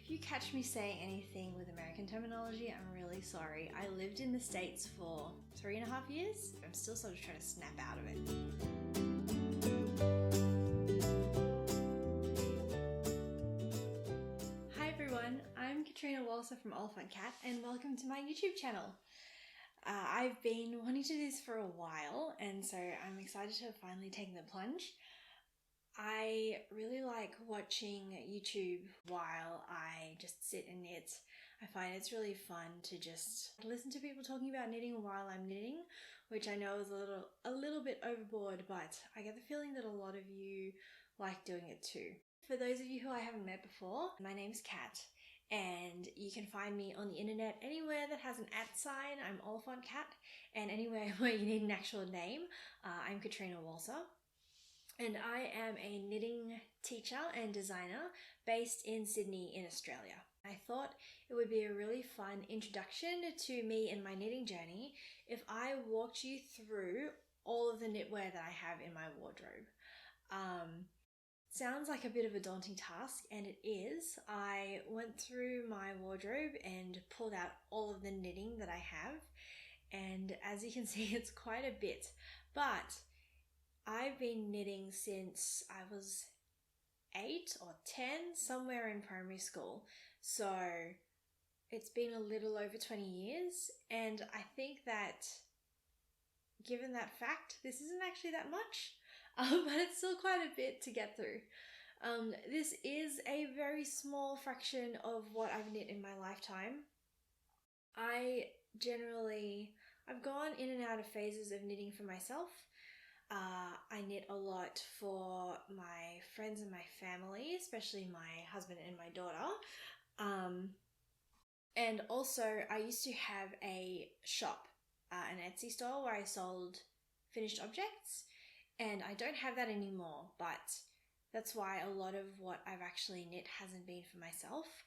If you catch me saying anything with American terminology, I'm really sorry. I lived in the States for 3.5 years. I'm still sort of trying to snap out of it. Hi everyone, I'm Katrina Walser from Oliphant and welcome to my YouTube channel. I've been wanting to do this for a while, and so I'm excited to have finally taken the plunge. I really like watching YouTube while I just sit and knit. I find it's really fun to just listen to people talking about knitting while I'm knitting, which I know is a little bit overboard, but I get the feeling that a lot of you like doing it too. For those of you who I haven't met before, my name's Kat, and you can find me on the internet anywhere that has an @ sign. I'm Oliphant Cat, and anywhere where you need an actual name, I'm Katrina Walser. And I am a knitting teacher and designer based in Sydney in Australia. I thought it would be a really fun introduction to me and my knitting journey if I walked you through all of the knitwear that I have in my wardrobe. Sounds like a bit of a daunting task, and it is. I went through my wardrobe and pulled out all of the knitting that I have, and as you can see, it's quite a bit. But I've been knitting since I was 8 or 10, somewhere in primary school. So it's been a little over 20 years. And I think that given that fact, this isn't actually that much, but it's still quite a bit to get through. This is a very small fraction of what I've knit in my lifetime. I've gone in and out of phases of knitting for myself. I knit a lot for my friends and my family, especially my husband and my daughter. And also I used to have a shop, an Etsy store where I sold finished objects, and I don't have that anymore, but that's why a lot of what I've actually knit hasn't been for myself.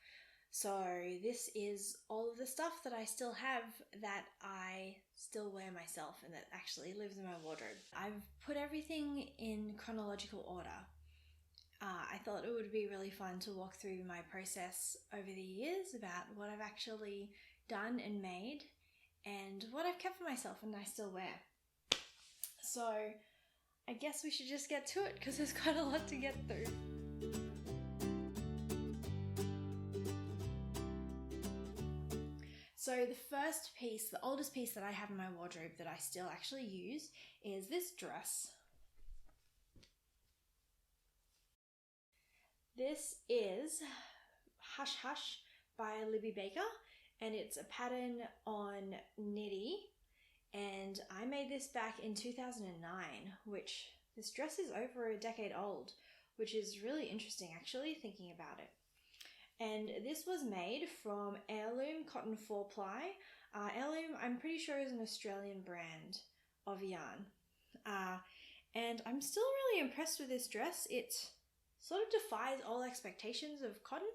So this is all of the stuff that I still have that I still wear myself and that actually lives in my wardrobe. I've put everything in chronological order. I thought it would be really fun to walk through my process over the years about what I've actually done and made and what I've kept for myself and I still wear. So I guess we should just get to it because there's quite a lot to get through. So the first piece, the oldest piece that I have in my wardrobe that I still actually use is this dress. This is Hush Hush by Libby Baker, and it's a pattern on Knitty, and I made this back in 2009, which this dress is over a decade old, which is really interesting actually thinking about it. And this was made from Heirloom Cotton 4-ply. Heirloom, I'm pretty sure, is an Australian brand of yarn. And I'm still really impressed with this dress. It sort of defies all expectations of cotton.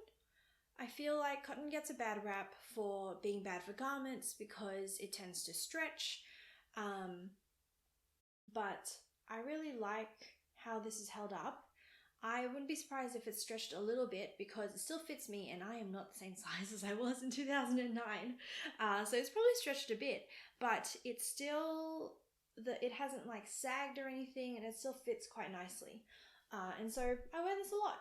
I feel like cotton gets a bad rap for being bad for garments because it tends to stretch. But I really like how this is held up. I wouldn't be surprised if it's stretched a little bit because it still fits me and I am not the same size as I was in 2009. So it's probably stretched a bit, but it's still, it hasn't like sagged or anything, and it still fits quite nicely. And so I wear this a lot.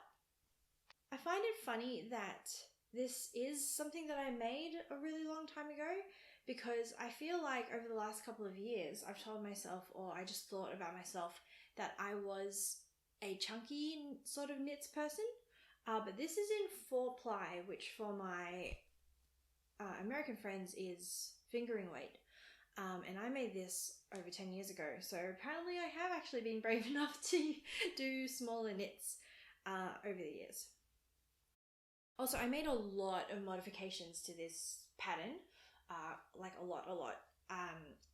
I find it funny that this is something that I made a really long time ago because I feel like over the last couple of years I've told myself, or I just thought about myself, that I was a chunky sort of knits person, but this is in 4-ply, which for my American friends is fingering weight, and I made this over 10 years ago, so apparently I have actually been brave enough to do smaller knits over the years. Also, I made a lot of modifications to this pattern, like a lot,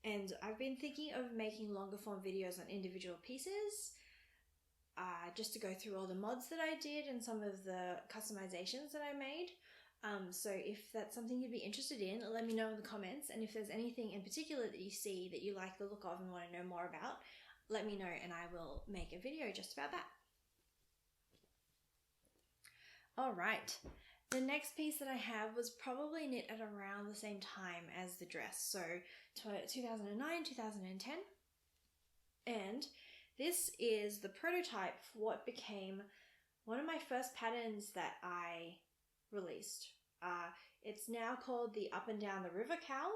and I've been thinking of making longer form videos on individual pieces, just to go through all the mods that I did and some of the customizations that I made. So if that's something you'd be interested in, let me know in the comments, and if there's anything in particular that you see that you like the look of and want to know more about, let me know and I will make a video just about that. Alright, The next piece that I have was probably knit at around the same time as the dress, so 2009, 2010. And this is the prototype for what became one of my first patterns that I released. It's now called the Up and Down the River cowl.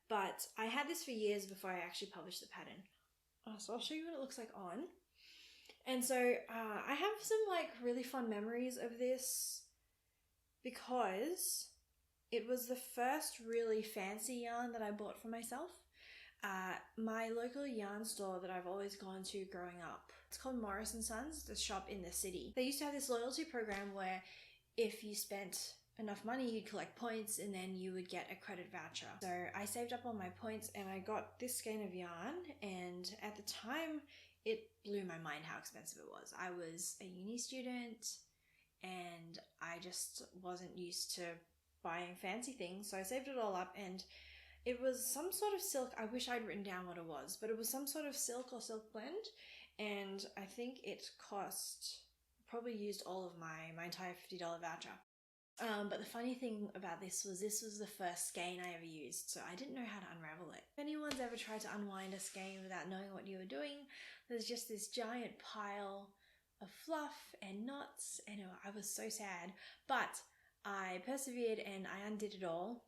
But I had this for years before I actually published the pattern. So I'll show you what it looks like on. And so I have some like really fun memories of this because it was the first really fancy yarn that I bought for myself. My local yarn store that I've always gone to growing up, it's called Morris & Sons, the shop in the city. They used to have this loyalty program where if you spent enough money, you'd collect points and then you would get a credit voucher. So I saved up all my points and I got this skein of yarn, and at the time it blew my mind how expensive it was. I was a uni student and I just wasn't used to buying fancy things, so I saved it all up, and it was some sort of silk. I wish I'd written down what it was, but it was some sort of silk or silk blend, and I think it cost, probably used all of my entire $50 voucher. But the funny thing about this was the first skein I ever used, so I didn't know how to unravel it. If anyone's ever tried to unwind a skein without knowing what you were doing, there's just this giant pile of fluff and knots, and I was so sad. But I persevered and I undid it all.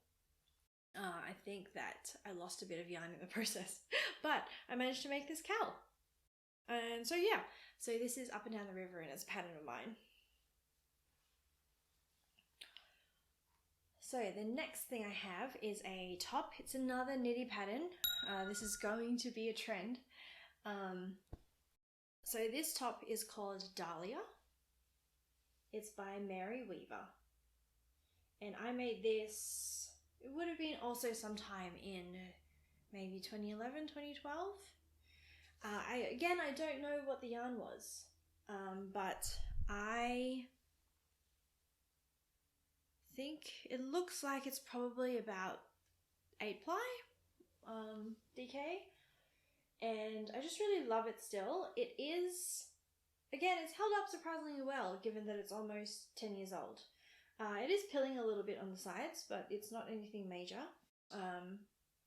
I think that I lost a bit of yarn in the process, but I managed to make this cowl. And so yeah, so this is Up and Down the River and it's a pattern of mine. So the next thing I have is a top. It's another knitty pattern. This is going to be a trend. So this top is called Dahlia. It's by Mary Weaver. And I made this, it would have been also sometime in maybe 2011, 2012. I don't know what the yarn was, but I think it looks like it's probably about 8 ply DK, and I just really love it still. It is, again, it's held up surprisingly well given that it's almost 10 years old. It is pilling a little bit on the sides, but it's not anything major.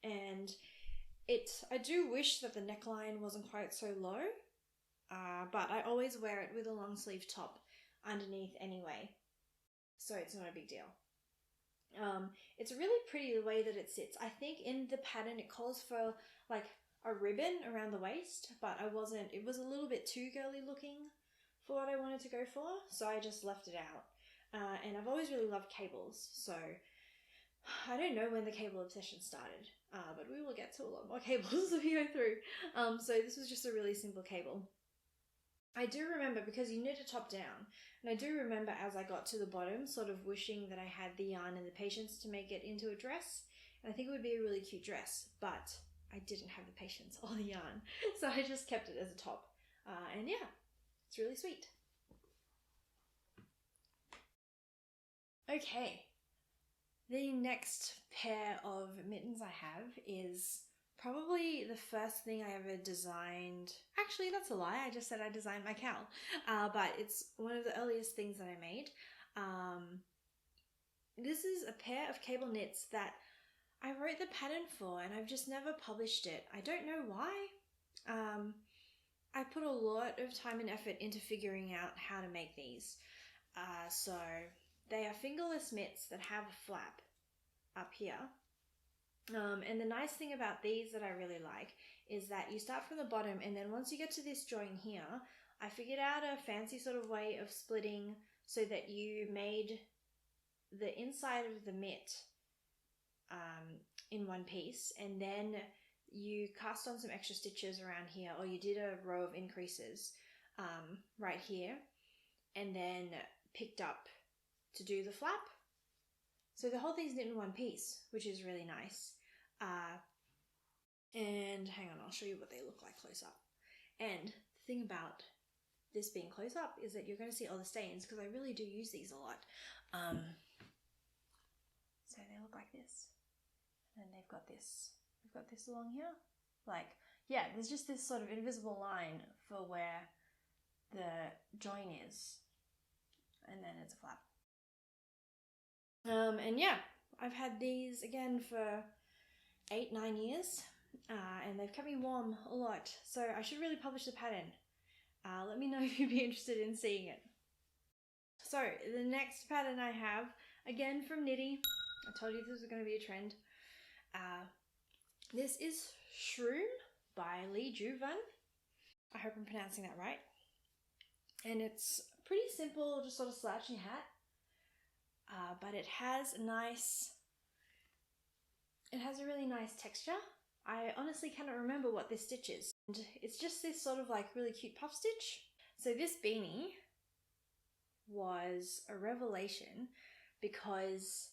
And I do wish that the neckline wasn't quite so low, but I always wear it with a long sleeve top underneath anyway, so it's not a big deal. It's really pretty the way that it sits. I think in the pattern it calls for like a ribbon around the waist, but it was a little bit too girly looking for what I wanted to go for, so I just left it out. And I've always really loved cables, so I don't know when the cable obsession started, but we will get to a lot more cables as we go through. So this was just a really simple cable. I do remember, because you knit a top down, and I do remember as I got to the bottom sort of wishing that I had the yarn and the patience to make it into a dress, and I think it would be a really cute dress, but I didn't have the patience or the yarn, so I just kept it as a top, and yeah, it's really sweet. Okay, the next pair of mittens I have is probably the first thing I ever designed. Actually, that's a lie. I just said I designed my cowl. But it's one of the earliest things that I made. This is a pair of cable knits that I wrote the pattern for, and I've just never published it. I don't know why. I put a lot of time and effort into figuring out how to make these. So they are fingerless mitts that have a flap up here. And the nice thing about these that I really like is that you start from the bottom, and then once you get to this join here, I figured out a fancy sort of way of splitting so that you made the inside of the mitt in one piece, and then you cast on some extra stitches around here, or you did a row of increases right here, and then picked up to do the flap. So the whole thing's knit in one piece, which is really nice. And hang on, I'll show you what they look like close up. And the thing about this being close up is that you're going to see all the stains, because I really do use these a lot. So they look like this. And they've got this along here. Like, yeah, there's just this sort of invisible line for where the join is. and then it's a flap. And yeah, I've had these again for 8-9 years, and they've kept me warm a lot, so I should really publish the pattern. Let me know if you'd be interested in seeing it. So the next pattern I have, again from Knitty. I told you this was going to be a trend. This is Shroom by Lee Juvan. I hope I'm pronouncing that right. And it's pretty simple, just sort of slouchy hat. But it has a really nice texture. I honestly cannot remember what this stitch is. And it's just this sort of like really cute puff stitch. So this beanie was a revelation because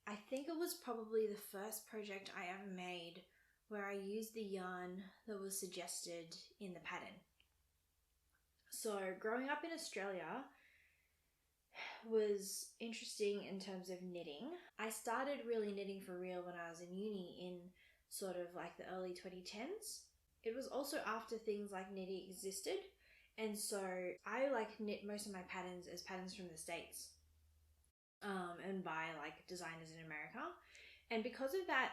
I think it was probably the first project I ever made where I used the yarn that was suggested in the pattern. So growing up in Australia was interesting in terms of knitting. I started really knitting for real when I was in uni in sort of like the early 2010s. It was also after things like Knitty existed, and so I like knit most of my patterns as patterns from the States, and by like designers in America. And because of that,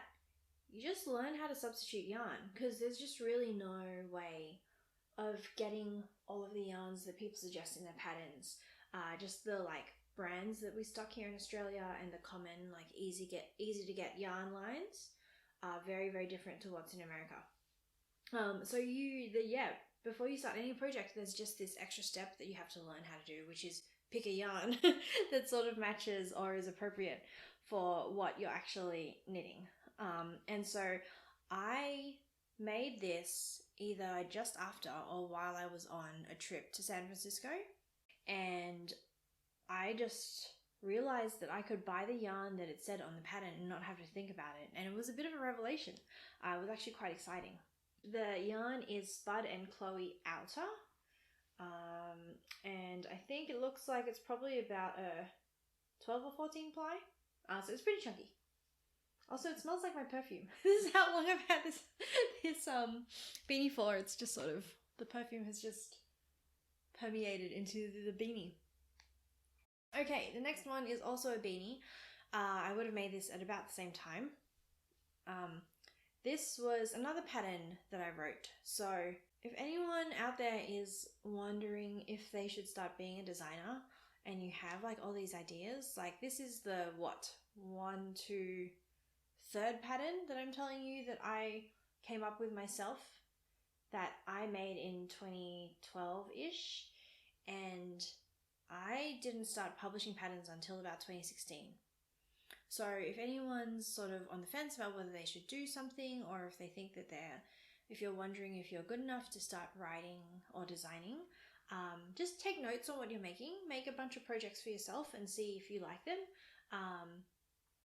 you just learn how to substitute yarn, because there's just really no way of getting all of the yarns that people suggest in their patterns. Just the like brands that we stock here in Australia and the common like easy to get yarn lines are very, very different to what's in America. Before you start any project, there's just this extra step that you have to learn how to do, which is pick a yarn that sort of matches or is appropriate for what you're actually knitting. And so I made this either just after or while I was on a trip to San Francisco, and I just realized that I could buy the yarn that it said on the pattern and not have to think about it, and it was a bit of a revelation. It was actually quite exciting. The yarn is Spud and Chloe Outer, and I think it looks like it's probably about a 12 or 14 ply, so it's pretty chunky. Also, it smells like my perfume. This is how long I've had this beanie for. It's just sort of, the perfume has just permeated into the beanie. Okay, the next one is also a beanie. I would have made this at about the same time. This was another pattern that I wrote. So if anyone out there is wondering if they should start being a designer and you have like all these ideas, like this is the third pattern that I'm telling you that I came up with myself, that I made in 2012-ish, and I didn't start publishing patterns until about 2016. So if anyone's sort of on the fence about whether they should do something, or if they think that if you're wondering if you're good enough to start writing or designing, just take notes on what you're making, make a bunch of projects for yourself and see if you like them.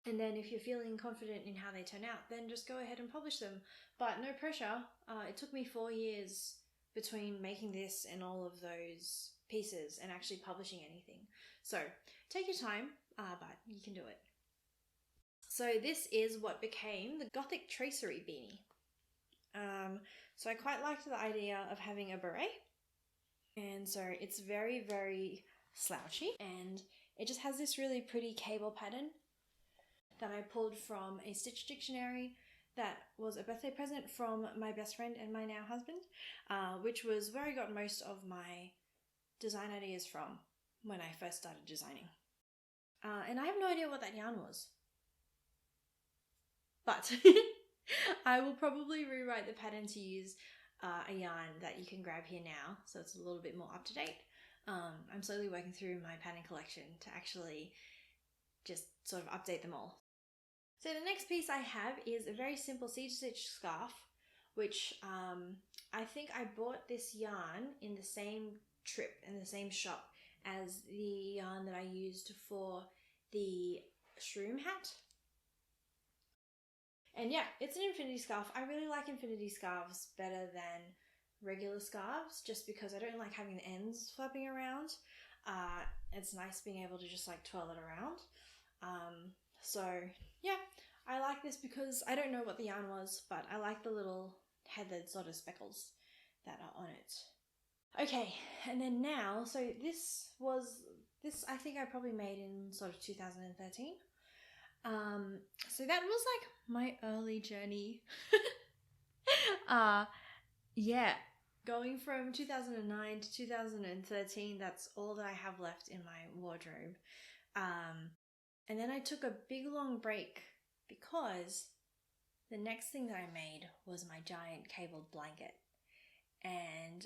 And then if you're feeling confident in how they turn out, then just go ahead and publish them. But no pressure. It took me 4 years between making this and all of those pieces and actually publishing anything. So take your time, but you can do it. So this is what became the Gothic Tracery beanie. So I quite liked the idea of having a beret. And so it's very, very slouchy, and it just has this really pretty cable pattern that I pulled from a stitch dictionary that was a birthday present from my best friend and my now husband, which was where I got most of my design ideas from when I first started designing. And I have no idea what that yarn was. But I will probably rewrite the pattern to use a yarn that you can grab here now, so it's a little bit more up to date. I'm slowly working through my pattern collection to actually just sort of update them all. So the next piece I have is a very simple seed stitch scarf, which I think I bought this yarn in the same trip, in the same shop as the yarn that I used for the shroom hat. And yeah, it's an infinity scarf. I really like infinity scarves better than regular scarves, just because I don't like having the ends flapping around. It's nice being able to just like twirl it around. So yeah, I like this because I don't know what the yarn was, but I like the little heathered sort of speckles that are on it. Okay, and then now, so this was This I think I probably made in sort of 2013. So that was like my early journey. Yeah, going from 2009 to 2013, that's all that I have left in my wardrobe. And then I took a big long break because the next thing that I made was my giant cabled blanket. And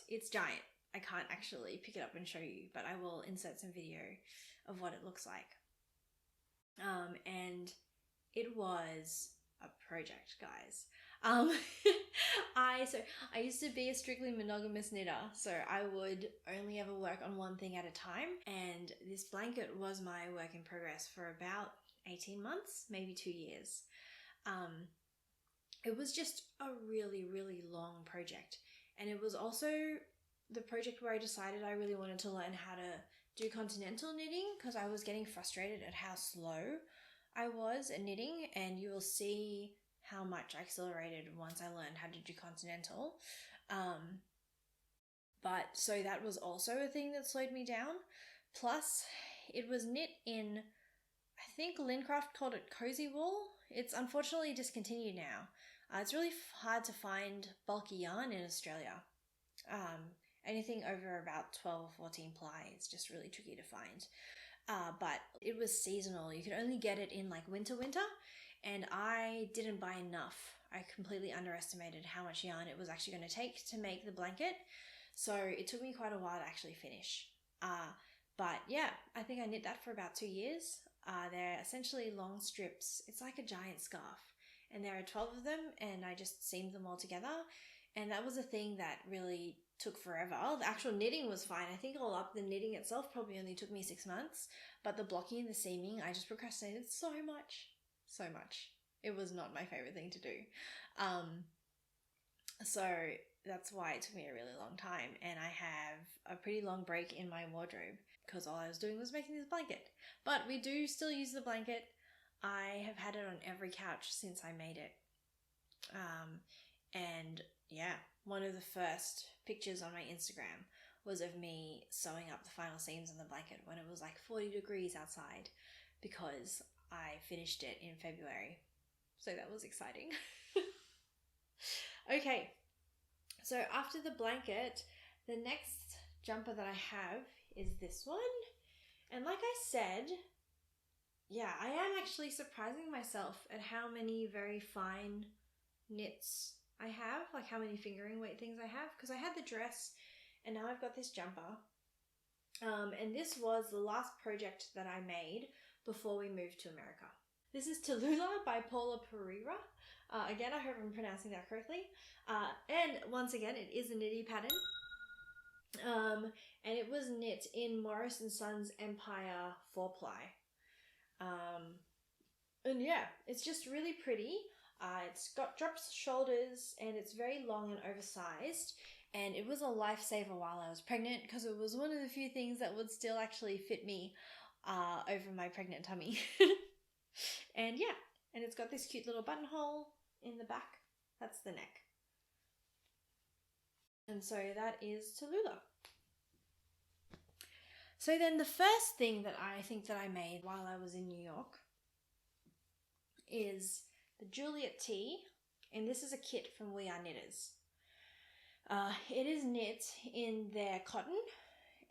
it's giant. I can't actually pick it up and show you, but I will insert some video of what it looks like. And it was a project, guys. I used to be a strictly monogamous knitter, so I would only ever work on one thing at a time, and this blanket was my work in progress for about 18 months, maybe 2 years. It was just a really, really long project, and it was also the project where I decided I really wanted to learn how to do continental knitting, because I was getting frustrated at how slow I was at knitting, and you will see how much I accelerated once I learned how to do continental. But so that was also a thing that slowed me down. Plus, it was knit in, I think Lincraft called it cozy wool. It's unfortunately discontinued now. It's really hard to find bulky yarn in Australia. Anything over about 12 or 14 ply is just really tricky to find. But it was seasonal. You could only get it in like winter, and I didn't buy enough. I completely underestimated how much yarn it was actually going to take to make the blanket. So it took me quite a while to actually finish. But yeah, I think I knit that for about 2 years. They're essentially long strips. It's like a giant scarf. And there are 12 of them, and I just seamed them all together. And that was a thing that really took forever. The actual knitting was fine. I think all up, the knitting itself probably only took me 6 months. But the blocking and the seaming, I just procrastinated so much. So much. It was not my favorite thing to do. So that's why it took me a really long time. And I have a pretty long break in my wardrobe because all I was doing was making this blanket. But we do still use the blanket. I have had it on every couch since I made it. And yeah, one of the first pictures on my Instagram was of me sewing up the final seams on the blanket when it was like 40 degrees outside, because I finished it in February. So that was exciting. Okay, so after the blanket, the next jumper that I have is this one. And like I said, yeah, I am actually surprising myself at how many very fine knits I have, like how many fingering weight things I have, because I had the dress and now I've got this jumper. And this was the last project that I made before we moved to America. This is Tallulah by Paula Pereira. Again, I hope I'm pronouncing that correctly. And once again, it is a knitty pattern. And it was knit in Morris & Sons Empire 4-ply. And yeah, it's just really pretty. It's got drop shoulders and it's very long and oversized. And it was a lifesaver while I was pregnant because it was one of the few things that would still actually fit me over my pregnant tummy. And yeah, and it's got this cute little buttonhole in the back. That's the neck. And so that is Tallulah. So then the first thing that I think that I made while I was in New York is the Juliet Tee, and this is a kit from We Are Knitters. It is knit in their cotton,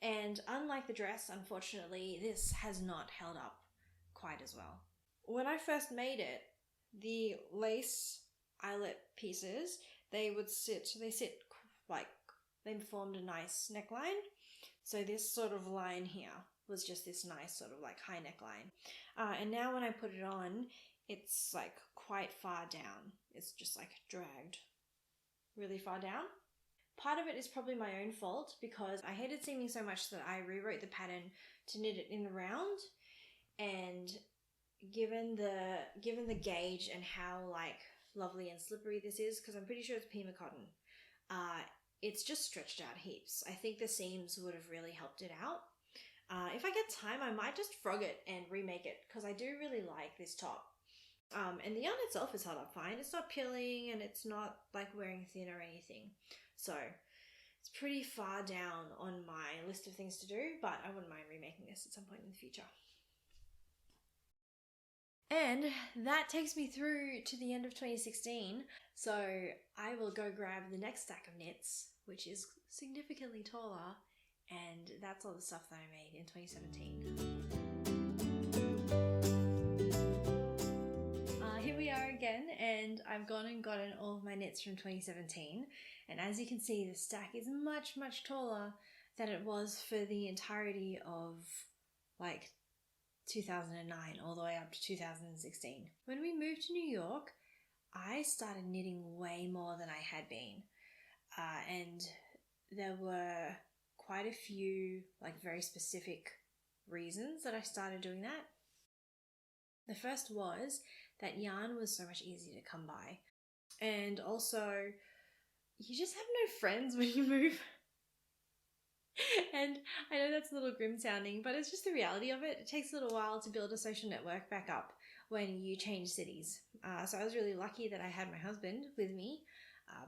and unlike the dress, unfortunately, this has not held up quite as well. When I first made it, the lace eyelet pieces, they formed a nice neckline. So this sort of line here was just this nice sort of like high neckline. And now when I put it on, it's like quite far down. It's just like dragged really far down. Part of it is probably my own fault because I hated seaming so much that I rewrote the pattern to knit it in the round. And given the gauge and how like lovely and slippery this is, because I'm pretty sure it's Pima cotton, it's just stretched out heaps. I think the seams would have really helped it out. If I get time, I might just frog it and remake it because I do really like this top. And the yarn itself is held up fine. It's not peeling and it's not like wearing thin or anything. So it's pretty far down on my list of things to do, but I wouldn't mind remaking this at some point in the future. And that takes me through to the end of 2016. So I will go grab the next stack of knits, which is significantly taller, and that's all the stuff that I made in 2017. Here we are again, and I've gone and gotten all of my knits from 2017. And as you can see, the stack is much, much taller than it was for the entirety of like 2009 all the way up to 2016. When we moved to New York, I started knitting way more than I had been. And there were quite a few like very specific reasons that I started doing that. The first was that yarn was so much easier to come by. And also, you just have no friends when you move. And I know that's a little grim sounding, but it's just the reality of it. It takes a little while to build a social network back up when you change cities. So I was really lucky that I had my husband with me,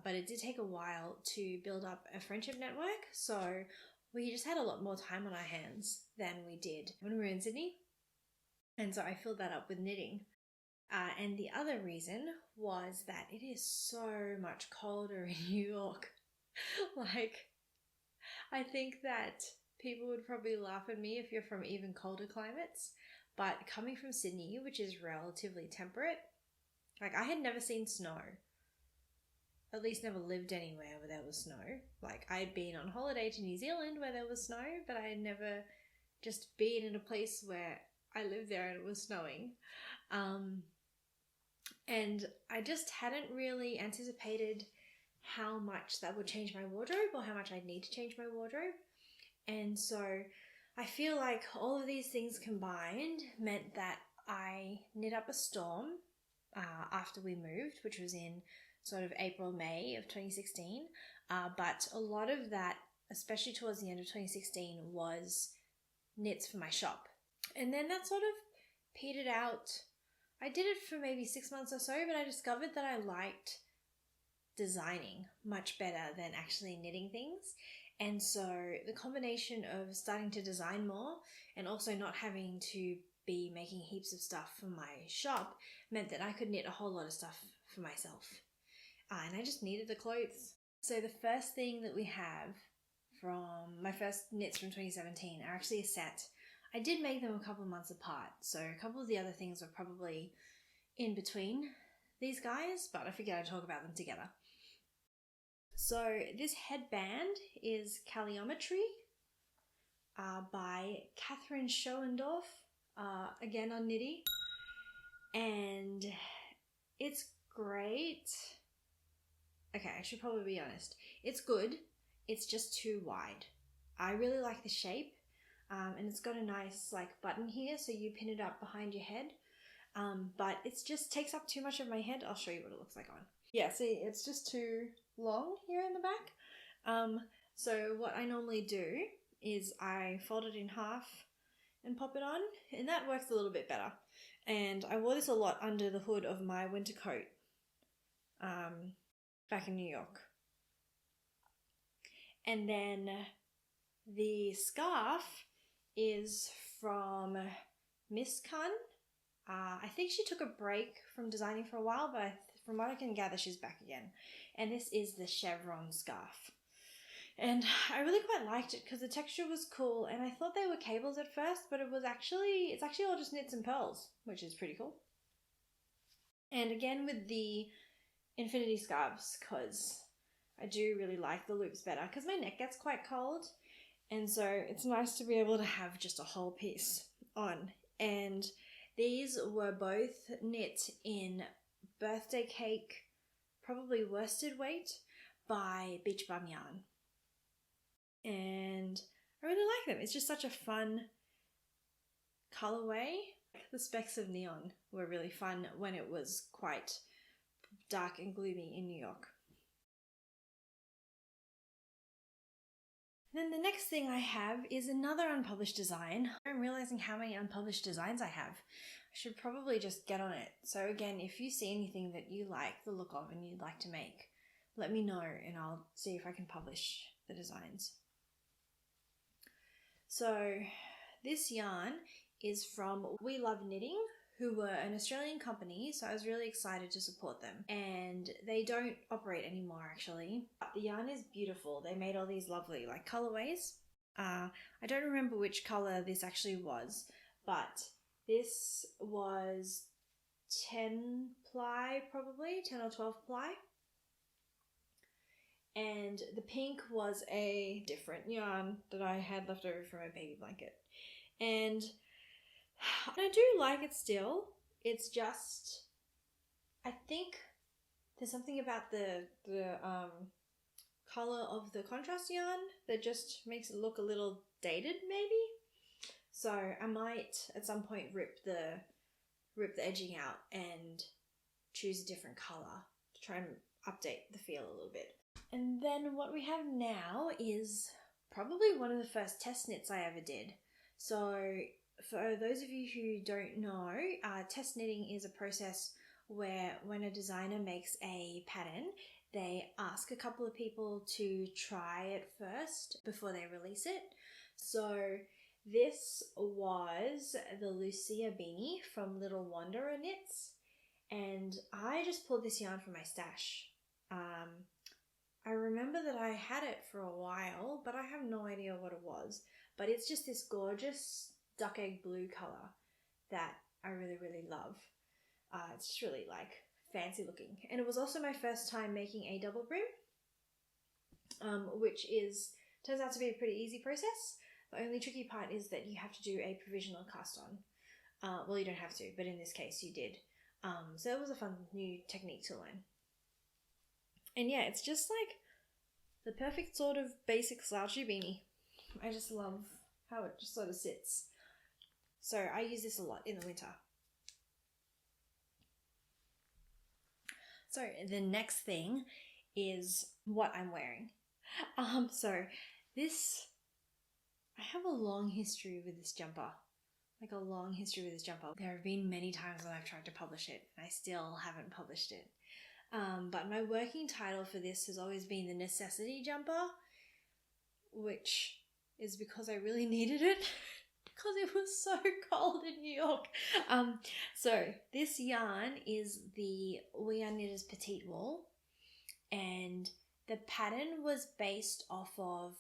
but it did take a while to build up a friendship network. So we just had a lot more time on our hands than we did when we were in Sydney. And so I filled that up with knitting. And the other reason was that it is so much colder in New York. Like, I think that people would probably laugh at me if you're from even colder climates, but coming from Sydney, which is relatively temperate, like I had never seen snow. At least never lived anywhere where there was snow. Like I had been on holiday to New Zealand where there was snow, but I had never just been in a place where I lived there and it was snowing. And I just hadn't really anticipated how much that would change my wardrobe or how much I'd need to change my wardrobe. And so I feel like all of these things combined meant that I knit up a storm after we moved, which was in sort of April, May of 2016. But a lot of that, especially towards the end of 2016, was knits for my shop. And then that sort of petered out. I did it for maybe 6 months or so, but I discovered that I liked designing much better than actually knitting things. And so the combination of starting to design more and also not having to be making heaps of stuff for my shop meant that I could knit a whole lot of stuff for myself. And I just needed the clothes. So the first thing that we have from my first knits from 2017 are actually a set. I did make them a couple of months apart, so a couple of the other things were probably in between these guys, but I figured I'd talk about them together. So this headband is Caliometry by Catherine Schoendorf, again on Knitty, and it's great. Okay, I should probably be honest. It's good, it's just too wide. I really like the shape. And it's got a nice like button here, so you pin it up behind your head. But it just takes up too much of my head. I'll show you what it looks like on. Yeah, see, it's just too long here in the back. So what I normally do is I fold it in half and pop it on, and that works a little bit better. And I wore this a lot under the hood of my winter coat back in New York. And then the scarf is from Miss Kun. I think she took a break from designing for a while, but from what I can gather, she's back again. And this is the chevron scarf. And I really quite liked it because the texture was cool, and I thought they were cables at first, but it's actually all just knits and pearls, which is pretty cool. And again with the infinity scarves, because I do really like the loops better because my neck gets quite cold. And so it's nice to be able to have just a whole piece on. And these were both knit in Birthday Cake, probably worsted weight, by Beach Bum Yarn. And I really like them. It's just such a fun colorway. The specks of neon were really fun when it was quite dark and gloomy in New York. Then the next thing I have is another unpublished design. I'm realizing how many unpublished designs I have. I should probably just get on it. So again, if you see anything that you like the look of and you'd like to make, let me know and I'll see if I can publish the designs. So this yarn is from We Love Knitting, who were an Australian company, so I was really excited to support them. And they don't operate anymore, actually. But the yarn is beautiful. They made all these lovely like colorways. I don't remember which color this actually was, but this was 10 ply, probably 10 or 12 ply. And the pink was a different yarn that I had left over from my baby blanket. And I do like it still. It's just, I think there's something about the color of the contrast yarn that just makes it look a little dated, maybe. So I might at some point rip the edging out and choose a different color to try and update the feel a little bit. And then what we have now is probably one of the first test knits I ever did. So for those of you who don't know, test knitting is a process where when a designer makes a pattern, they ask a couple of people to try it first before they release it. So this was the Lucia beanie from Little Wanderer Knits, and I just pulled this yarn from my stash. I remember that I had it for a while, but I have no idea what it was. But it's just this gorgeous duck egg blue color that I really, really love. It's just really like fancy looking. And it was also my first time making a double brim, which turns out to be a pretty easy process. The only tricky part is that you have to do a provisional cast on. Well, you don't have to, but in this case you did. So it was a fun new technique to learn. And yeah, it's just like the perfect sort of basic slouchy beanie. I just love how it just sort of sits. So I use this a lot in the winter. So the next thing is what I'm wearing. So this, I have a long history with this jumper. Like a long history with this jumper. There have been many times when I've tried to publish it and I still haven't published it. But my working title for this has always been the necessity jumper, which is because I really needed it because it was so cold in New York. So this yarn is the We Are Knitters Petite Wool, and the pattern was based off of,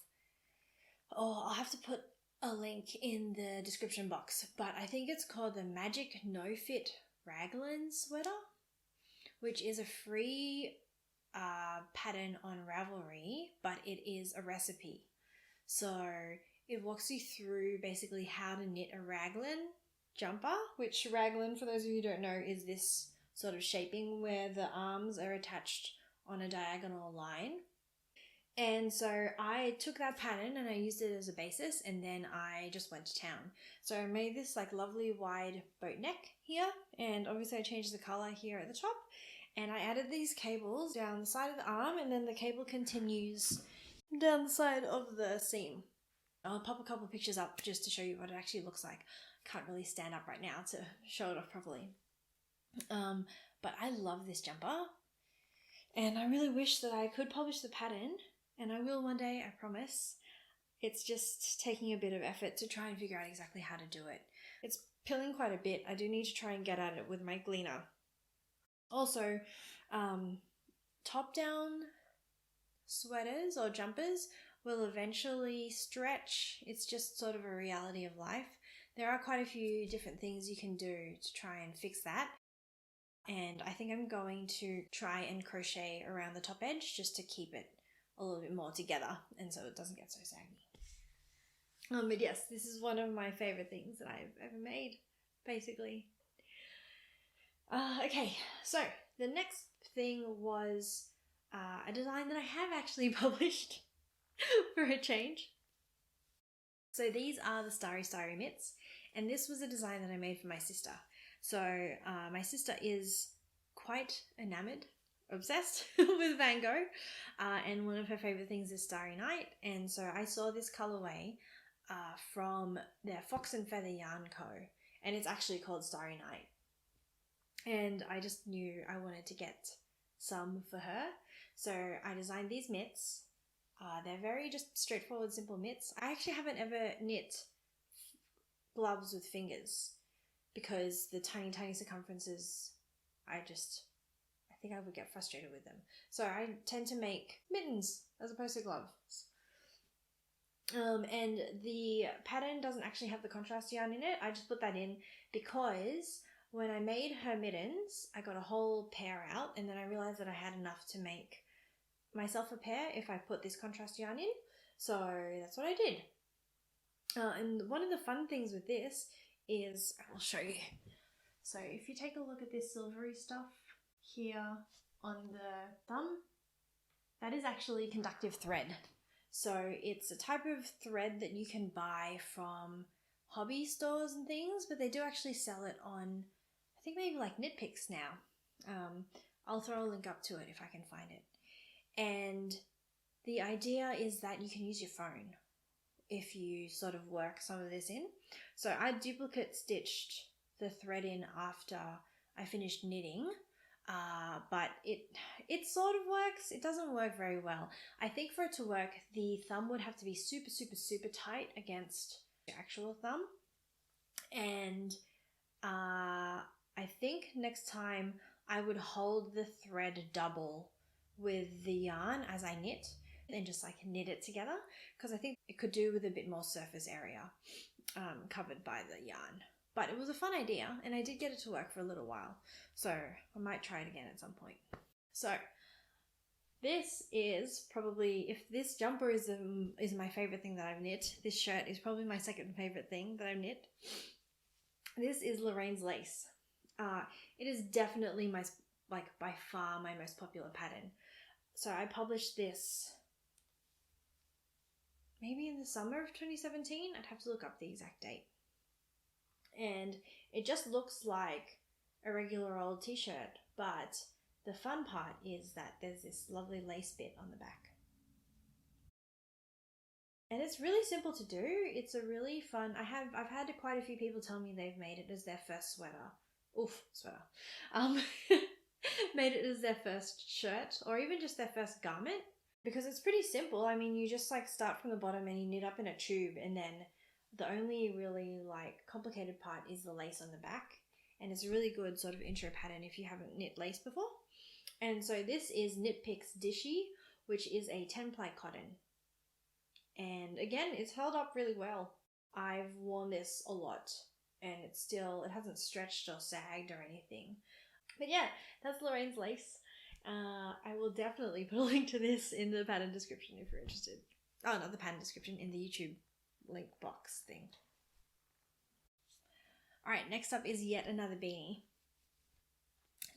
I'll have to put a link in the description box, but I think it's called the Magic No Fit Raglan Sweater, which is a free pattern on Ravelry, but it is a recipe. So it walks you through basically how to knit a raglan jumper, which raglan, for those of you who don't know, is this sort of shaping where the arms are attached on a diagonal line. And so I took that pattern and I used it as a basis, and then I just went to town. So I made this like lovely wide boat neck here, and obviously I changed the color here at the top, and I added these cables down the side of the arm, and then the cable continues down the side of the seam. I'll pop a couple of pictures up just to show you what it actually looks like. Can't really stand up right now to show it off properly. But I love this jumper, and I really wish that I could publish the pattern, and I will one day, I promise. It's just taking a bit of effort to try and figure out exactly how to do it. It's pilling quite a bit. I do need to try and get at it with my gleaner. Also, top-down sweaters or jumpers will eventually stretch. It's just sort of a reality of life. There are quite a few different things you can do to try and fix that. And I think I'm going to try and crochet around the top edge just to keep it a little bit more together and so it doesn't get so saggy. But yes, this is one of my favorite things that I've ever made, basically. Okay, so the next thing was a design that I have actually published for a change. So these are the Starry Mitts, and this was a design that I made for my sister. So my sister is quite enamored, obsessed with Van Gogh, and one of her favorite things is Starry Night, and so I saw this colorway from their Fox and Feather Yarn Co, and it's actually called Starry Night, and I just knew I wanted to get some for her, so I designed these mitts, They're very just straightforward, simple mitts. I actually haven't ever knit gloves with fingers because the tiny, tiny circumferences, I think I would get frustrated with them. So I tend to make mittens as opposed to gloves. And the pattern doesn't actually have the contrast yarn in it. I just put that in because when I made her mittens, I got a whole pair out, and then I realized that I had enough to make myself a pair if I put this contrast yarn in. So that's what I did. And one of the fun things with this is, I will show you. So if you take a look at this silvery stuff here on the thumb, that is actually conductive thread. So it's a type of thread that you can buy from hobby stores and things, but they do actually sell it on, I think maybe like Knit Picks now. I'll throw a link up to it if I can find it. And the idea is that you can use your phone if you sort of work some of this in. So I duplicate stitched the thread in after I finished knitting, but it sort of works. It doesn't work very well. I think for it to work, the thumb would have to be super, super, super tight against the actual thumb. And I think next time I would hold the thread double with the yarn as I knit and just like knit it together, because I think it could do with a bit more surface area covered by the yarn. But it was a fun idea, and I did get it to work for a little while, so I might try it again at some point. So this is probably, if this jumper is my favorite thing that I've knit, this shirt is probably my second favorite thing that I've knit. This is Lorraine's lace. It is definitely my, like by far my most popular pattern. So I published this maybe in the summer of 2017. I'd have to look up the exact date. And it just looks like a regular old t-shirt, but the fun part is that there's this lovely lace bit on the back. And it's really simple to do. It's a really fun, I've had quite a few people tell me they've made it as their first sweater. Made it as their first shirt, or even just their first garment, because it's pretty simple. I mean, you just like start from the bottom and you knit up in a tube, and then the only really like complicated part is the lace on the back, and it's a really good sort of intro pattern if you haven't knit lace before. And so this is Knit Picks Dishy, which is a 10-ply cotton, and again, it's held up really well. I've worn this a lot, and it hasn't stretched or sagged or anything. But yeah, that's Lorraine's lace. I will definitely put a link to this in the pattern description if you're interested. Oh, not the pattern description, in the YouTube link box thing. Alright, next up is yet another beanie.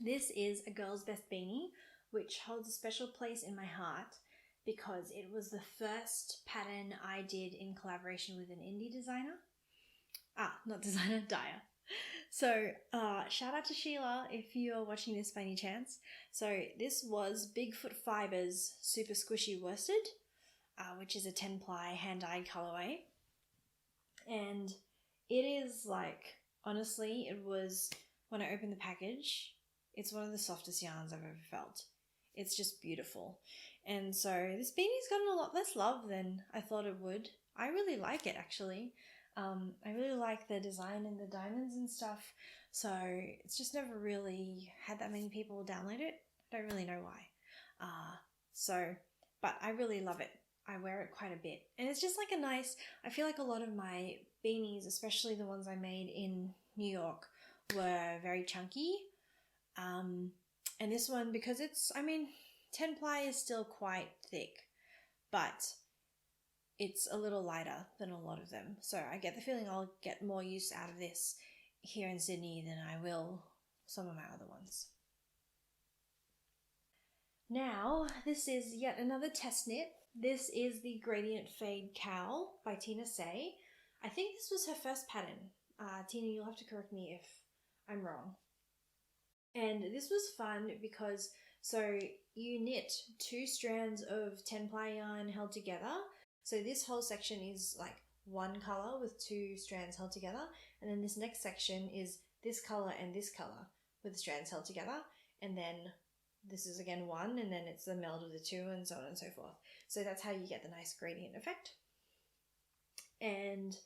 This is a girl's best beanie, which holds a special place in my heart because it was the first pattern I did in collaboration with an indie designer. Not designer, dyer. So shout out to Sheila if you're watching this by any chance. So this was Bigfoot Fibers Super Squishy Worsted, which is a 10-ply hand-dyed colorway. And it is like, honestly, it was, when I opened the package, it's one of the softest yarns I've ever felt. It's just beautiful. And so this beanie's gotten a lot less love than I thought it would. I really like it, actually. I really like the design and the diamonds and stuff, so it's just never really had that many people download it. I don't really know why. But I really love it. I wear it quite a bit, and it's just like a nice, I feel like a lot of my beanies, especially the ones I made in New York, were very chunky. And this one, because it's, I mean, 10-ply is still quite thick, but it's a little lighter than a lot of them. So I get the feeling I'll get more use out of this here in Sydney than I will some of my other ones. Now, this is yet another test knit. This is the Gradient Fade Cowl by Tina Say. I think this was her first pattern. Tina, you'll have to correct me if I'm wrong. And this was fun because, so you knit 2 strands of 10-ply yarn held together. So this whole section is like one color with 2 strands held together, and then this next section is this color and this color with strands held together, and then this is again one, and then it's the meld of the two, and so on and so forth. So that's how you get the nice gradient effect. And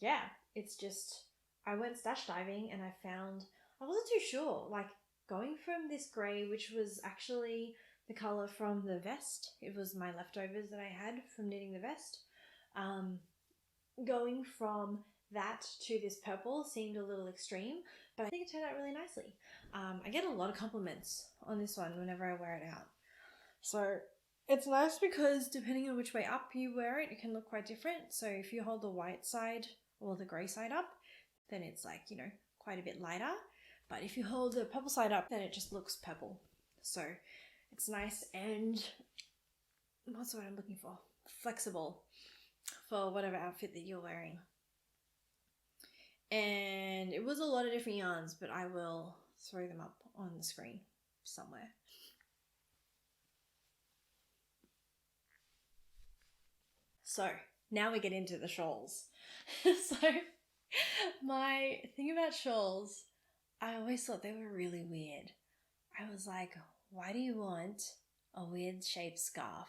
yeah, it's just, I went stash diving and I found, I wasn't too sure, like going from this grey, which was actually the colour from the vest, it was my leftovers that I had from knitting the vest, going from that to this purple seemed a little extreme, but I think it turned out really nicely. I get a lot of compliments on this one whenever I wear it out. So it's nice because depending on which way up you wear it, it can look quite different. So if you hold the white side or the grey side up, then it's like, you know, quite a bit lighter. But if you hold the purple side up, then it just looks purple. So it's nice and, what's the word I'm looking for? Flexible for whatever outfit that you're wearing. And it was a lot of different yarns, but I will throw them up on the screen somewhere. So now we get into the shawls. So my thing about shawls, I always thought they were really weird. I was like, why do you want a weird shaped scarf?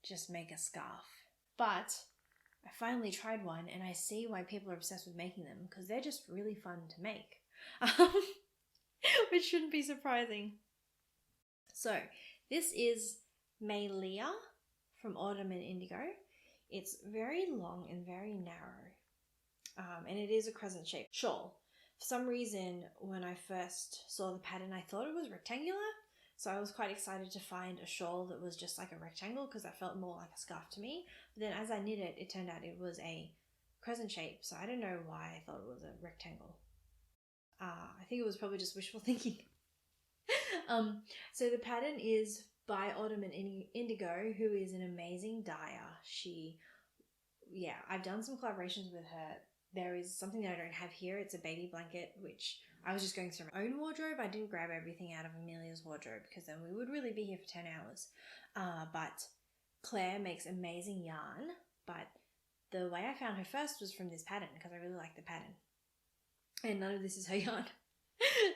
Just make a scarf. But I finally tried one and I see why people are obsessed with making them, because they're just really fun to make. Which shouldn't be surprising. So this is Maylia from Autumn and Indigo. It's very long and very narrow, and it is a crescent shaped shawl. For some reason, when I first saw the pattern, I thought it was rectangular, so I was quite excited to find a shawl that was just like a rectangle, because that felt more like a scarf to me. But then as I knit it, it turned out it was a crescent shape, so I don't know why I thought it was a rectangle. I think it was probably just wishful thinking. So the pattern is by Autumn and Indigo, who is an amazing dyer. I've done some collaborations with her. There is something that I don't have here. It's a baby blanket, which I was just going through my own wardrobe. I didn't grab everything out of Amelia's wardrobe because then we would really be here for 10 hours. But Claire makes amazing yarn, but the way I found her first was from this pattern because I really like the pattern. And none of this is her yarn.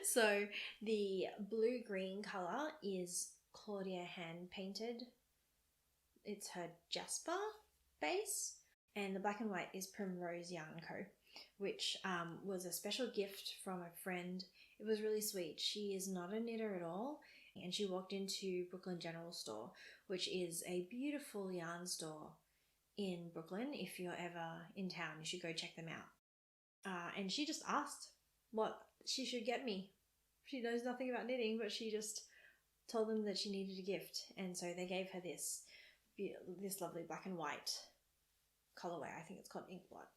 So the blue-green colour is Claudia hand painted. It's her Jasper base. And the black and white is Primrose Yarn Co., which was a special gift from a friend. It was really sweet. She is not a knitter at all, and she walked into Brooklyn General Store, which is a beautiful yarn store in Brooklyn. If you're ever in town, you should go check them out. And she just asked what she should get me. She knows nothing about knitting, but she just told them that she needed a gift, and so they gave her this lovely black and white colorway. I think it's called Inkblot.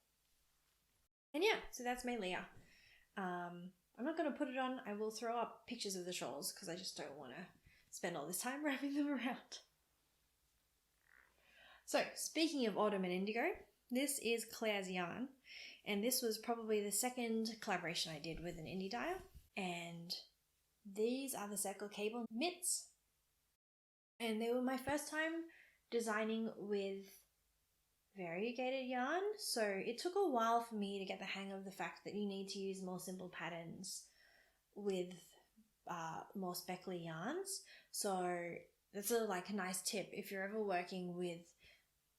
And yeah, so that's Maylia. I'm not going to put it on. I will throw up pictures of the shawls because I just don't want to spend all this time wrapping them around. So speaking of Autumn and Indigo, this is Claire's yarn, and this was probably the second collaboration I did with an indie dyer, and these are the circle cable mitts, and they were my first time designing with variegated yarn, so it took a while for me to get the hang of the fact that you need to use more simple patterns with more speckly yarns. So that's a nice tip if you're ever working with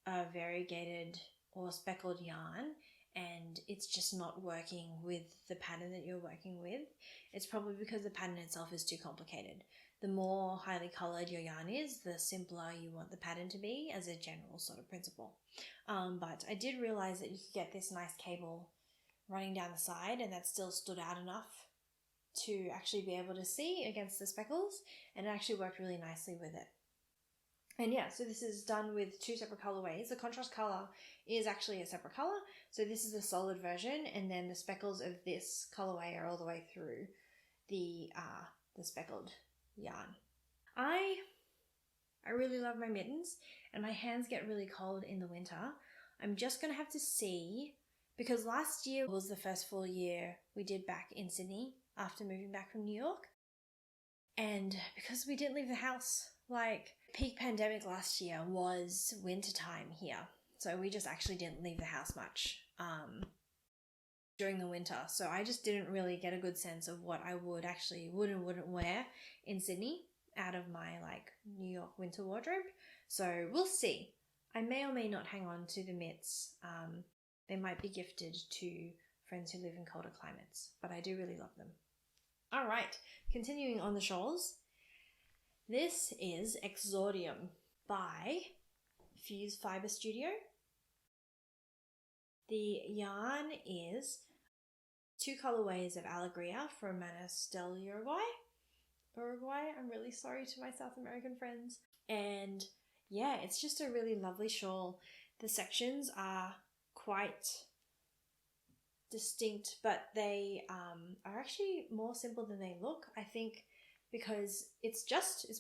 a variegated or speckled yarn and it's just not working with the pattern that you're working with. It's probably because the pattern itself is too complicated. The more highly coloured your yarn is, the simpler you want the pattern to be as a general sort of principle. But I did realise that you could get this nice cable running down the side and that still stood out enough to actually be able to see against the speckles, and it actually worked really nicely with it. And yeah, so this is done with two separate colorways. The contrast color is actually a separate color. So this is the solid version, and then the speckles of this colorway are all the way through the speckled yarn. I really love my mittens, and my hands get really cold in the winter. I'm just going to have to see, because last year was the first full year we did back in Sydney after moving back from New York. And because we didn't leave the house, peak pandemic last year was winter time here. So we just actually didn't leave the house much during the winter. So I just didn't really get a good sense of what I would and wouldn't wear in Sydney. out of my like New York winter wardrobe. So we'll see. I may or may not hang on to the mitts. They might be gifted to friends who live in colder climates, but I do really love them. All right, continuing on the shawls. This is Exordium by Fuse Fiber Studio. The yarn is 2 colorways of Alegria from Manos del Uruguay. I'm really sorry to my South American friends. And yeah, it's just a really lovely shawl. The sections are quite distinct, but they are actually more simple than they look, I think, because it's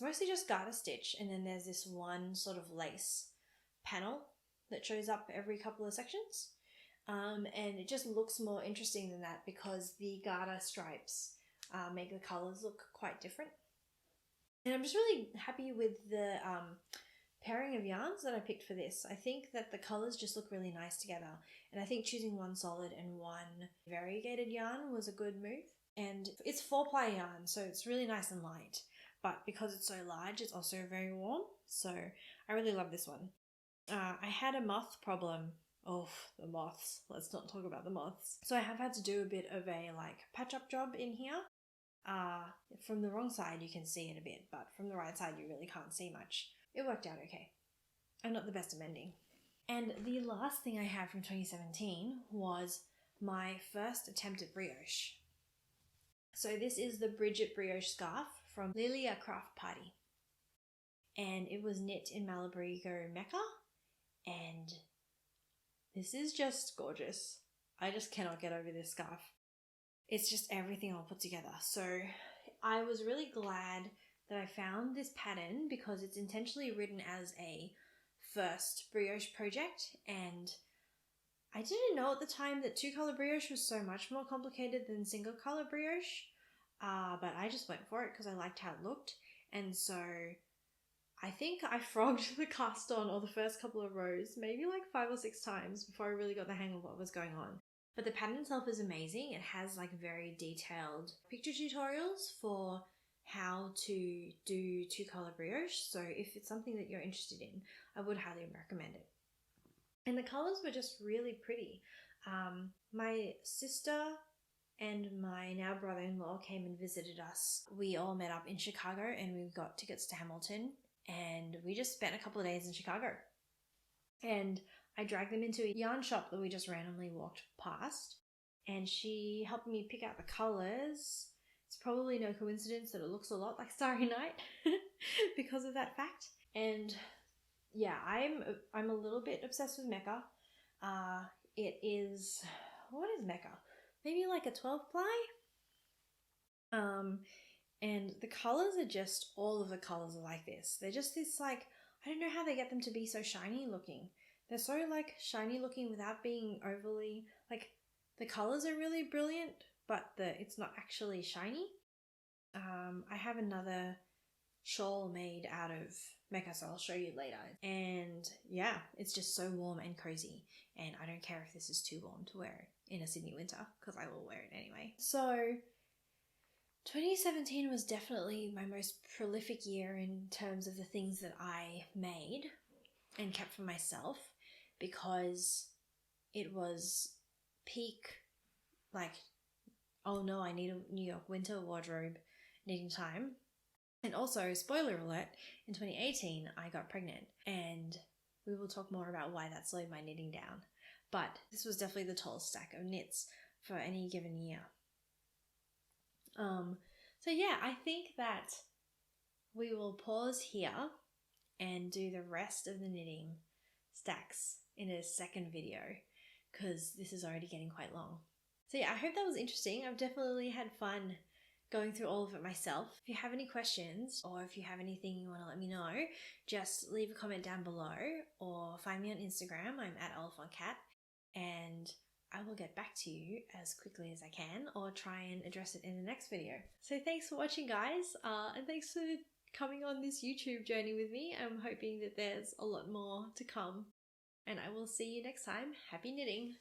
mostly just garter stitch, and then there's this one sort of lace panel that shows up every couple of sections, and it just looks more interesting than that because the garter stripes make the colors look quite different. And I'm just really happy with the pairing of yarns that I picked for this. I think that the colors just look really nice together, and I think choosing one solid and one variegated yarn was a good move. And it's 4-ply yarn, so it's really nice and light, but because it's so large, it's also very warm, so I really love this one. I had a moth problem. Oh, the moths. Let's not talk about the moths. So I have had to do a bit of a like patch-up job in here. From the wrong side you can see it a bit, but from the right side you really can't see much. It worked out okay. I'm not the best at mending. And the last thing I had from 2017 was my first attempt at brioche. So this is the Bridget brioche scarf from Lilia Craft Party. And it was knit in Malabrigo Mecca. And this is just gorgeous. I just cannot get over this scarf. It's just everything all put together. So I was really glad that I found this pattern because it's intentionally written as a first brioche project, and I didn't know at the time that 2-color brioche was so much more complicated than single-color brioche, but I just went for it because I liked how it looked. And so I think I frogged the cast on, or the first couple of rows, maybe like 5 or 6 times before I really got the hang of what was going on. But the pattern itself is amazing. It has like very detailed picture tutorials for how to do 2-color brioche. So if it's something that you're interested in, I would highly recommend it. And the colors were just really pretty. My sister and my now brother-in-law came and visited us. We all met up in Chicago and we got tickets to Hamilton, and we just spent a couple of days in Chicago. And I dragged them into a yarn shop that we just randomly walked past, and she helped me pick out the colors. It's probably no coincidence that it looks a lot like Starry Night because of that fact. And yeah, I'm a little bit obsessed with Mecca. It is, what is Mecca? Maybe like a 12-ply? And the colors are just, all of the colors are like this. They're just this like, I don't know how they get them to be so shiny looking. They're so like shiny looking without being overly, like the colors are really brilliant, but it's not actually shiny. I have another shawl made out of Mecca, so I'll show you later. And yeah, it's just so warm and cozy, and I don't care if this is too warm to wear in a Sydney winter because I will wear it anyway. So 2017 was definitely my most prolific year in terms of the things that I made and kept for myself, because it was peak, like, oh no, I need a New York winter wardrobe knitting time. And also, spoiler alert, in 2018 I got pregnant, and we will talk more about why that slowed my knitting down. But this was definitely the tallest stack of knits for any given year. So yeah, I think that we will pause here and do the rest of the knitting stacks in a second video, because this is already getting quite long. So yeah, I hope that was interesting. I've definitely had fun going through all of it myself. If you have any questions, or if you have anything you want to let me know, just leave a comment down below or find me on Instagram. I'm at Oliphant, and I will get back to you as quickly as I can, or try and address it in the next video. So thanks for watching, guys, and thanks for coming on this YouTube journey with me. I'm hoping that there's a lot more to come, and I will see you next time. Happy knitting!